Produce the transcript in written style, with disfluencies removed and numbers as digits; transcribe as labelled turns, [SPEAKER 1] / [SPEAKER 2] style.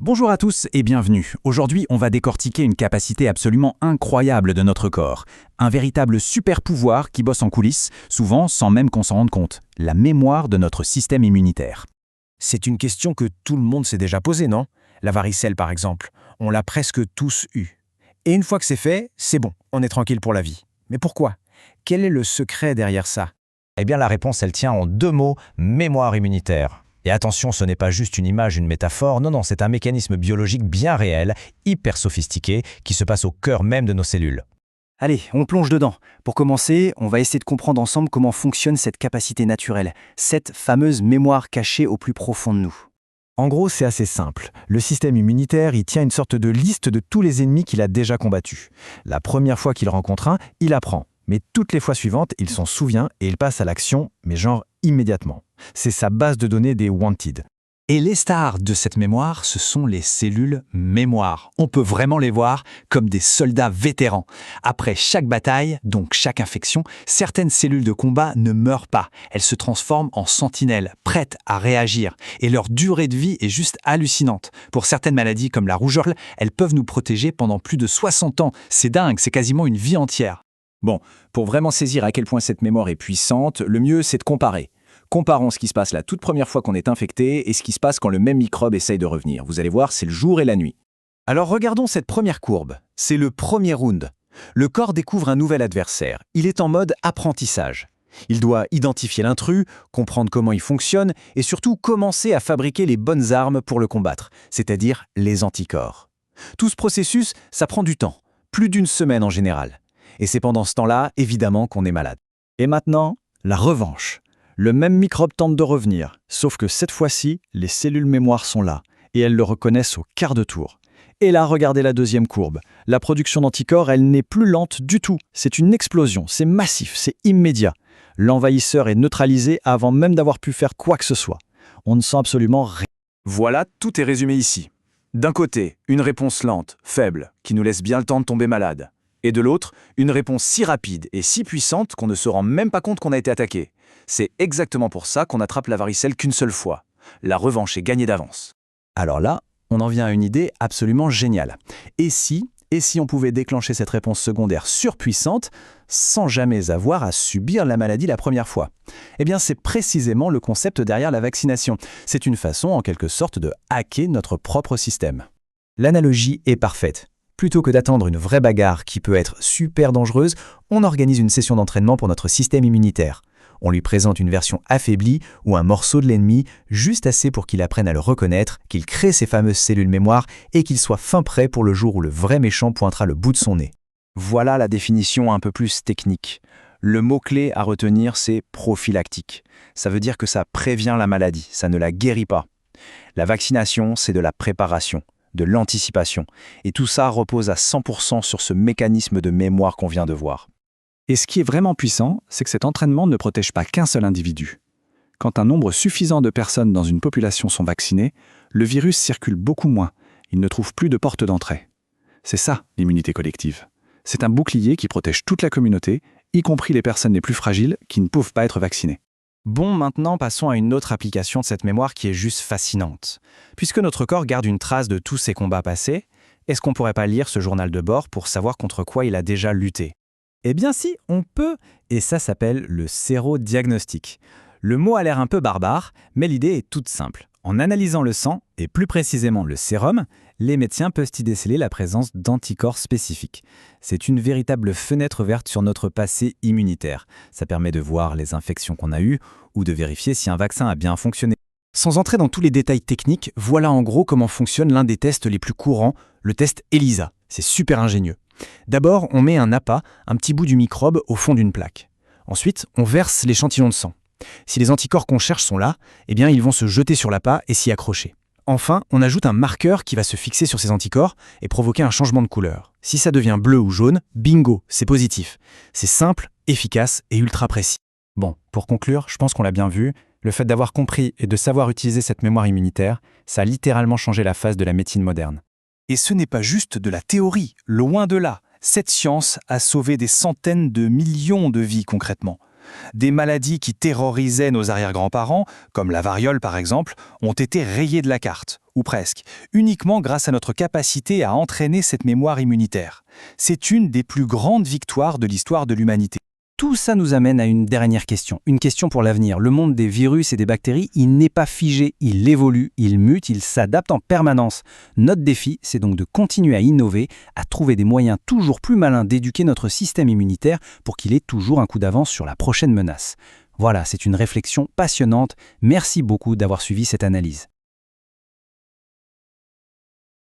[SPEAKER 1] Bonjour à tous et bienvenue. Aujourd'hui, on va décortiquer une capacité absolument incroyable de notre corps. Un véritable super pouvoir qui bosse en coulisses, souvent sans même qu'on s'en rende compte. La mémoire de notre système immunitaire.
[SPEAKER 2] C'est une question que tout le monde s'est déjà posée, non? La varicelle, par exemple, on l'a presque tous eue. Et une fois que c'est fait, c'est bon, on est tranquille pour la vie. Mais pourquoi? Quel est le secret derrière ça?
[SPEAKER 3] Eh bien, la réponse, elle tient en deux mots, mémoire immunitaire. Et attention, ce n'est pas juste une image, une métaphore, non, c'est un mécanisme biologique bien réel, hyper sophistiqué, qui se passe au cœur même de nos cellules.
[SPEAKER 4] Allez, on plonge dedans. Pour commencer, on va essayer de comprendre ensemble comment fonctionne cette capacité naturelle, cette fameuse mémoire cachée au plus profond de nous.
[SPEAKER 5] En gros, c'est assez simple. Le système immunitaire, il tient une sorte de liste de tous les ennemis qu'il a déjà combattus. La première fois qu'il rencontre un, il apprend. Mais toutes les fois suivantes, il s'en souvient et il passe à l'action, mais genre immédiatement. C'est sa base de données des Wanted.
[SPEAKER 1] Et les stars de cette mémoire, ce sont les cellules mémoire. On peut vraiment les voir comme des soldats vétérans. Après chaque bataille, donc chaque infection, certaines cellules de combat ne meurent pas. Elles se transforment en sentinelles, prêtes à réagir. Et leur durée de vie est juste hallucinante. Pour certaines maladies comme la rougeole, elles peuvent nous protéger pendant plus de 60 ans. C'est dingue, c'est quasiment une vie entière. Bon, pour vraiment saisir à quel point cette mémoire est puissante, le mieux c'est de comparer. Comparons ce qui se passe la toute première fois qu'on est infecté et ce qui se passe quand le même microbe essaye de revenir. Vous allez voir, c'est le jour et la nuit. Alors regardons cette première courbe. C'est le premier round. Le corps découvre un nouvel adversaire. Il est en mode apprentissage. Il doit identifier l'intrus, comprendre comment il fonctionne et surtout commencer à fabriquer les bonnes armes pour le combattre, c'est-à-dire les anticorps. Tout ce processus, ça prend du temps, plus d'une semaine en général. Et c'est pendant ce temps-là, évidemment, qu'on est malade.
[SPEAKER 4] Et maintenant, la revanche. Le même microbe tente de revenir, sauf que cette fois-ci, les cellules mémoire sont là, et elles le reconnaissent au quart de tour. Et là, regardez la deuxième courbe. La production d'anticorps, elle n'est plus lente du tout. C'est une explosion, c'est massif, c'est immédiat. L'envahisseur est neutralisé avant même d'avoir pu faire quoi que ce soit. On ne sent absolument rien.
[SPEAKER 6] Voilà, tout est résumé ici. D'un côté, une réponse lente, faible, qui nous laisse bien le temps de tomber malade. Et de l'autre, une réponse si rapide et si puissante qu'on ne se rend même pas compte qu'on a été attaqué. C'est exactement pour ça qu'on attrape la varicelle qu'une seule fois. La revanche est gagnée d'avance.
[SPEAKER 1] Alors là, on en vient à une idée absolument géniale. Et si on pouvait déclencher cette réponse secondaire surpuissante sans jamais avoir à subir la maladie la première fois? Eh bien, c'est précisément le concept derrière la vaccination. C'est une façon, en quelque sorte, de hacker notre propre système.
[SPEAKER 4] L'analogie est parfaite. Plutôt que d'attendre une vraie bagarre qui peut être super dangereuse, on organise une session d'entraînement pour notre système immunitaire. On lui présente une version affaiblie ou un morceau de l'ennemi, juste assez pour qu'il apprenne à le reconnaître, qu'il crée ses fameuses cellules mémoire et qu'il soit fin prêt pour le jour où le vrai méchant pointera le bout de son nez.
[SPEAKER 6] Voilà la définition un peu plus technique. Le mot-clé à retenir, c'est prophylactique. Ça veut dire que ça prévient la maladie, ça ne la guérit pas. La vaccination, c'est de la préparation, de l'anticipation. Et tout ça repose à 100% sur ce mécanisme de mémoire qu'on vient de voir.
[SPEAKER 7] Et ce qui est vraiment puissant, c'est que cet entraînement ne protège pas qu'un seul individu. Quand un nombre suffisant de personnes dans une population sont vaccinées, le virus circule beaucoup moins, il ne trouve plus de porte d'entrée. C'est ça, l'immunité collective. C'est un bouclier qui protège toute la communauté, y compris les personnes les plus fragiles qui ne peuvent pas être vaccinées.
[SPEAKER 4] Bon, maintenant passons à une autre application de cette mémoire qui est juste fascinante. Puisque notre corps garde une trace de tous ses combats passés, est-ce qu'on pourrait pas lire ce journal de bord pour savoir contre quoi il a déjà lutté? Eh bien si, on peut, et ça s'appelle le sérodiagnostic. Le mot a l'air un peu barbare, mais l'idée est toute simple. En analysant le sang, et plus précisément le sérum, les médecins peuvent y déceler la présence d'anticorps spécifiques. C'est une véritable fenêtre verte sur notre passé immunitaire. Ça permet de voir les infections qu'on a eues ou de vérifier si un vaccin a bien fonctionné. Sans entrer dans tous les détails techniques, voilà en gros comment fonctionne l'un des tests les plus courants, le test ELISA. C'est super ingénieux. D'abord, on met un appât, un petit bout du microbe, au fond d'une plaque. Ensuite, on verse l'échantillon de sang. Si les anticorps qu'on cherche sont là, eh bien ils vont se jeter sur l'appât et s'y accrocher. Enfin, on ajoute un marqueur qui va se fixer sur ces anticorps et provoquer un changement de couleur. Si ça devient bleu ou jaune, bingo, c'est positif. C'est simple, efficace et ultra précis. Bon, pour conclure, je pense qu'on l'a bien vu, le fait d'avoir compris et de savoir utiliser cette mémoire immunitaire, ça a littéralement changé la face de la médecine moderne.
[SPEAKER 6] Et ce n'est pas juste de la théorie, loin de là. Cette science a sauvé des centaines de millions de vies concrètement. Des maladies qui terrorisaient nos arrière-grands-parents, comme la variole par exemple, ont été rayées de la carte.
[SPEAKER 4] ou presque, uniquement grâce à notre capacité à entraîner cette mémoire immunitaire. C'est une des plus grandes victoires de l'histoire de l'humanité. Tout ça nous amène à une dernière question, une question pour l'avenir. Le monde des virus et des bactéries, il n'est pas figé, il évolue, il mute, il s'adapte en permanence. Notre défi, c'est donc de continuer à innover, à trouver des moyens toujours plus malins d'éduquer notre système immunitaire pour qu'il ait toujours un coup d'avance sur la prochaine menace. Voilà, c'est une réflexion passionnante. Merci beaucoup d'avoir suivi cette analyse.